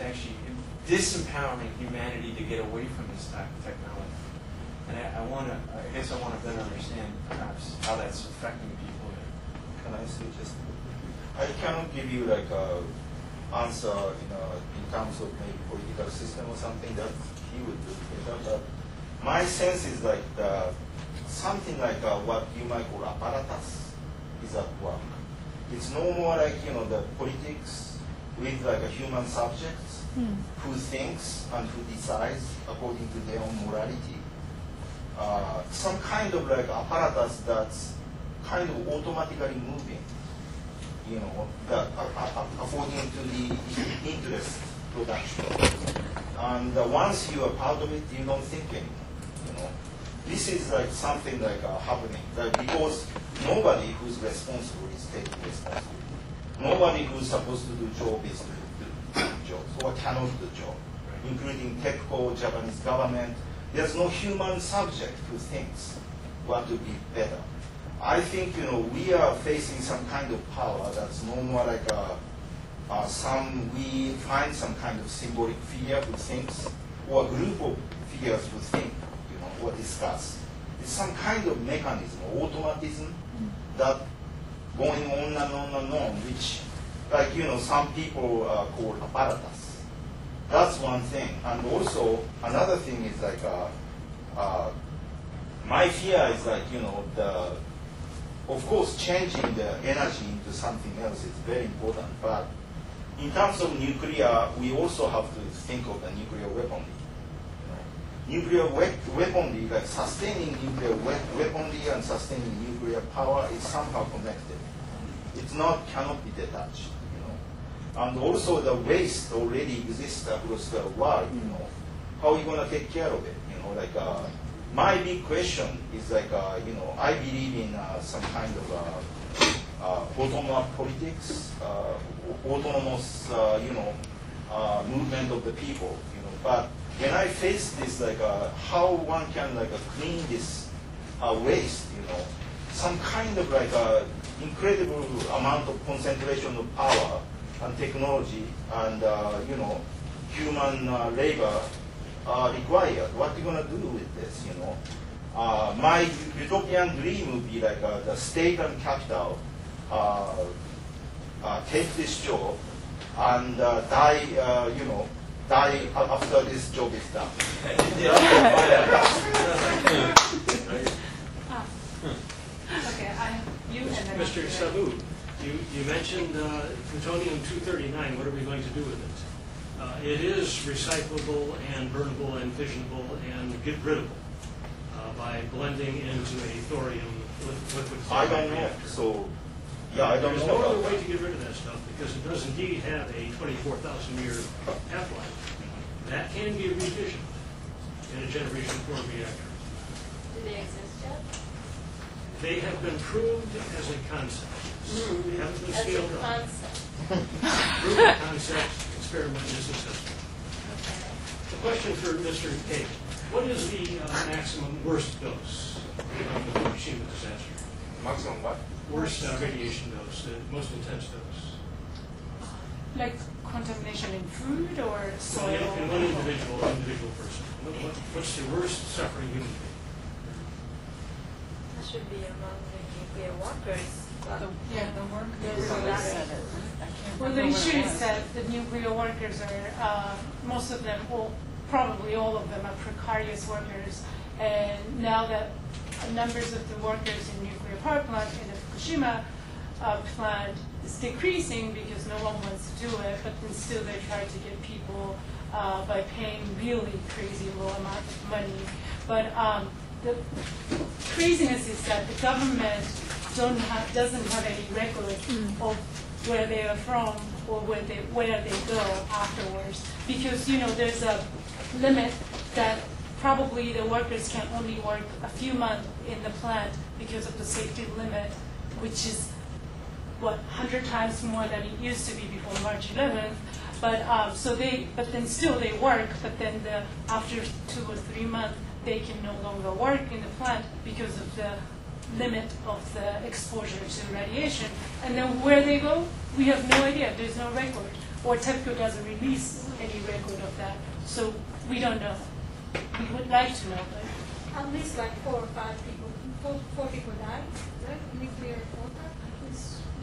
actually disempowering humanity to get away from this type of technology. And I guess I want to better understand perhaps how that's affecting people. Can I suggest? I cannot give you like a answer in terms of maybe political system or something that he would do better. But my sense is like something like what you might call apparatus is at work. It's no more like the politics with like a human subjects who thinks and who decides according to their own morality. Some kind of like apparatus that's kind of automatically moving, that according to the interest production. And once you are part of it, you don't think anymore. This is like something like happening, because nobody who's responsible is taking responsibility. Nobody who's supposed to do job is to do jobs or cannot do job, including TEPCO, Japanese government. There's no human subject who thinks what would be better. I think we are facing some kind of power that's no more like we find some kind of symbolic figure who thinks, or a group of figures who think, or discuss. It's some kind of mechanism, automatism that going on and on and on, which, like some people call apparatus. That's one thing, and also another thing is like my fear is like of course changing the energy into something else is very important, but in terms of nuclear, we also have to think of the nuclear weaponry. Nuclear weaponry, like sustaining nuclear weaponry and sustaining nuclear power is somehow connected. It's cannot be detached. And also the waste already exists across the world. How are you going to take care of it? My big question is like I believe in some kind of bottom-up politics, autonomous movement of the people. But when I face this, like how one can like clean this waste, some kind of like incredible amount of concentration of power and technology and human labor required. What are you going to do with this? My utopian dream would be like the state and capital take this job and die. Die after this job is done. Okay, you and then Mr. Sabu, you mentioned plutonium-239. What are we going to do with it? It is recyclable and burnable and fissionable and gridable by blending into a thorium liquid. I don't know. So, yeah, I don't There's know. no other way to get rid of that stuff because it does indeed have a 24,000-year half-life. That can be revisioned in a Generation 4 reactor. Do they exist yet? They have been proved as a concept. They haven't been As scaled a up. concept. Proven concept, experiment is successful. Okay. The question for Mr. Cake, what is the maximum worst dose of the Fukushima disaster? Maximum what? Worst radiation dose, the most intense dose. like contamination in food or soil? In one individual person. What's the worst suffering human being? That should be among the nuclear workers. The workers. Well, Well, the issue is that the nuclear workers are, most of them, well, probably all of them are precarious workers. And now that numbers of the workers in nuclear power plant in the Fukushima plant is decreasing because no one wants to do it, but then still they try to get people by paying really crazy low amount of money. But the craziness is that the government doesn't have any record of where they are from or where they go afterwards, because there's a limit that probably the workers can only work a few months in the plant because of the safety limit, which is 100 times more than it used to be before March 11th. But but then still they work. But then after 2 or 3 months, they can no longer work in the plant because of the limit of the exposure to radiation. And then where they go, we have no idea. There's no record. or TEPCO doesn't release any record of that, so we don't know. We would like to know, but At least like 4 or 5 people, four people died, right? Nuclear water.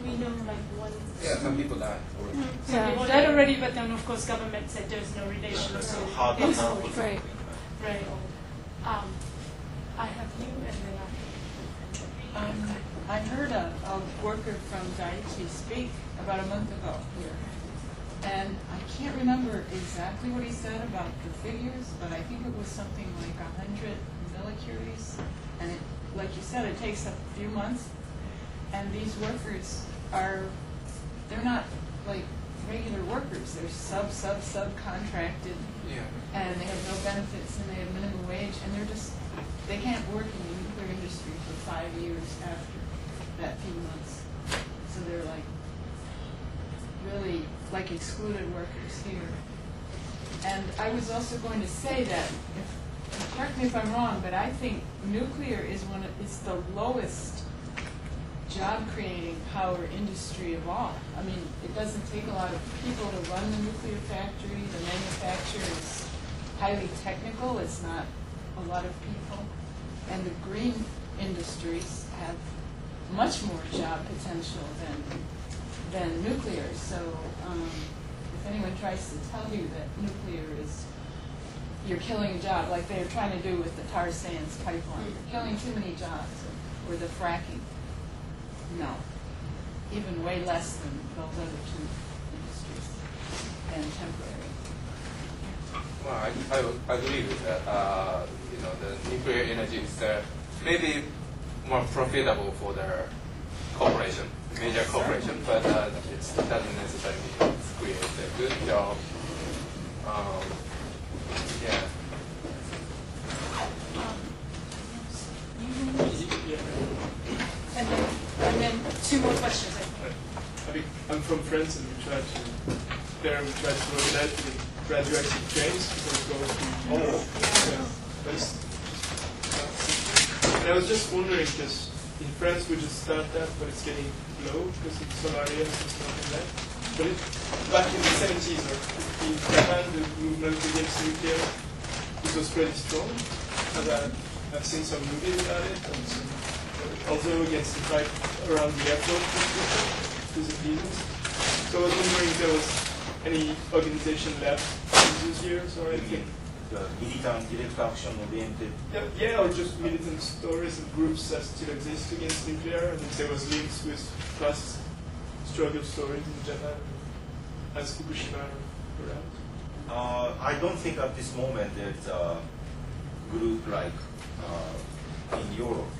we know like one. Yeah, some people die already. Some people died already, but then of course government said there's no relation. That's So a hard it's example. right. Right. I have you, and then I heard a worker from Daiichi speak about a month ago here. And I can't remember exactly what he said about the figures, but I think it was something like 100 millicuries. And it, like you said, it takes a few months. And these workers they're not like regular workers. They're subcontracted. Yeah. And they have no benefits and they have minimum wage. And they can't work in the nuclear industry for 5 years after that few months. So they're like really like excluded workers here. And I was also going to say that, correct me if I'm wrong, but I think nuclear is the lowest job-creating power industry of all. I mean, it doesn't take a lot of people to run the nuclear factory. The manufacturer is highly technical. It's not a lot of people. And the green industries have much more job potential than nuclear. So if anyone tries to tell you that nuclear is, you're killing a job, like they're trying to do with the tar sands pipeline, you're killing too many jobs, or the fracking. No, even way less than those other two industries, and temporary. Well, I agree with that. The nuclear energy is maybe more profitable for the corporation, major corporation, but it doesn't necessarily create a good job. Yeah. And then 2 more questions. I think. I'm from France, and we try to organize the radioactive trains because it goes to all. And I was just wondering, because in France we just started that, but it's getting low because of solariums and stuff like that. But back in the 70s or in Japan, the movement against nuclear, it was pretty strong. And I've seen some movies about it, and also against the fight around the airport with the reasons. So I was wondering if there was any organization left in those years or anything. The militant direct action oriented. Yeah, or just militant stories and groups that still exist against nuclear, and there was links with past struggle stories in Japan as Fukushima around. I don't think at this moment there's a group like in Europe,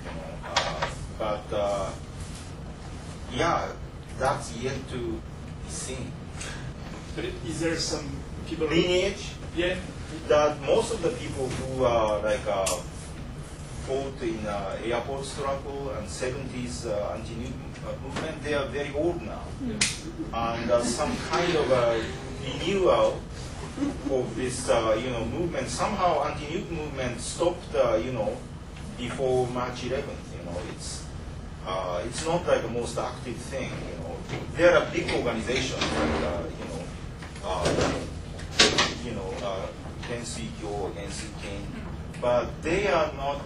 but yeah, that's yet to be seen. But is there some people? Lineage? Yeah. That most of the people who fought in airport struggle and 70s anti-nuke movement, they are very old now. And some kind of a renewal of this movement. Somehow anti-nuke movement stopped before March 11th. It's not like the most active thing. There are big organizations like Tensui-kyo, NC-Ken, but they are not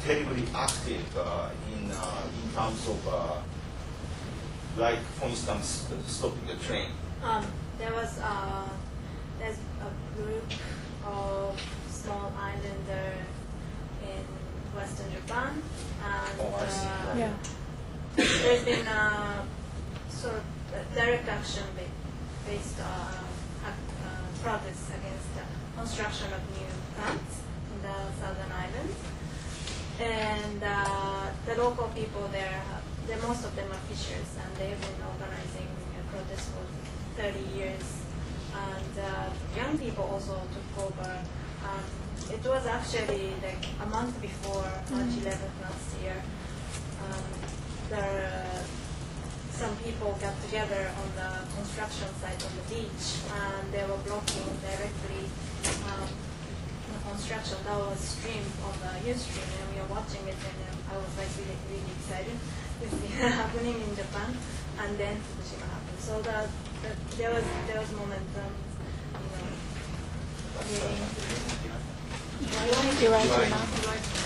terribly active in terms of, like, for instance, stopping the train. There's a group of small islander in Western Japan, and Oh, I see. Yeah. there's been sort of direct action based on protests against the construction of new plants in the southern islands. And the local people there, most of them are fishers, and they've been organizing protests for 30 years. And young people also took over. It was actually like a month before March 11th last year. Some people got together on the construction site on the beach, and they were blocking directly the construction that was streamed on the Ustream, and we were watching it, and I was like really, really excited to see it happening in Japan. and then Fukushima happened. So there was momentum, you know. Do you want to do it?